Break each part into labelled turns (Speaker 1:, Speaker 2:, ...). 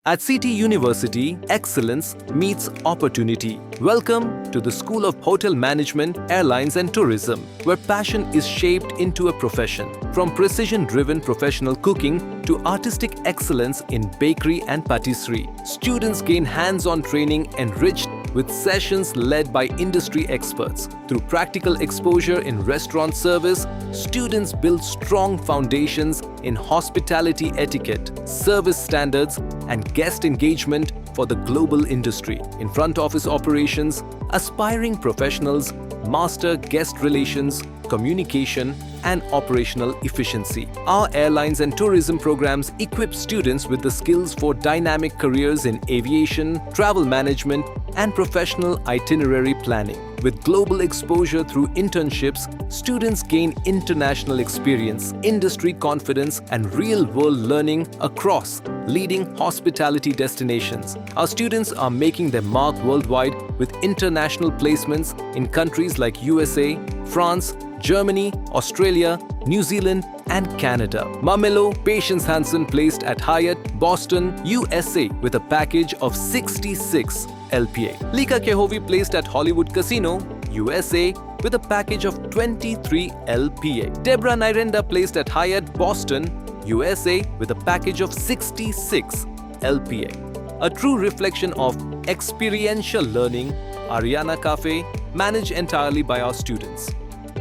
Speaker 1: At CT University, excellence meets opportunity. Welcome to the School of Hotel Management, Airlines and Tourism, where passion is shaped into a profession. From precision-driven professional cooking to artistic excellence in bakery and patisserie, students gain hands-on training enriched with sessions led by industry experts. Through practical exposure in restaurant service, students build strong foundations in hospitality etiquette, service standards, and guest engagement for the global industry. In front office operations, aspiring professionals master guest relations, communication, and operational efficiency. Our airlines and tourism programs equip students with the skills for dynamic careers in aviation, travel management, and professional itinerary planning. With global exposure through internships, students gain international experience, industry confidence, and real-world learning across leading hospitality destinations. Our students are making their mark worldwide with international placements in countries like USA, France, Germany, Australia, New Zealand, and Canada. Mamelo Patience Hansen placed at Hyatt, Boston, USA with a package of 66 LPA. Lika Kehovi placed at Hollywood Casino, USA with a package of 23 LPA. Deborah Nyrenda placed at Hyatt, Boston, USA with a package of 66 LPA. A true reflection of experiential learning, Aryana Café, managed entirely by our students,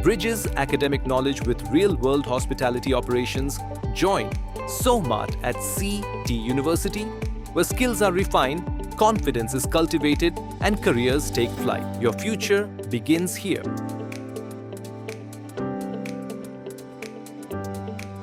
Speaker 1: bridges academic knowledge with real-world hospitality operations. Join SOHMAT at CT University, where skills are refined, confidence is cultivated, and careers take flight. Your future begins here.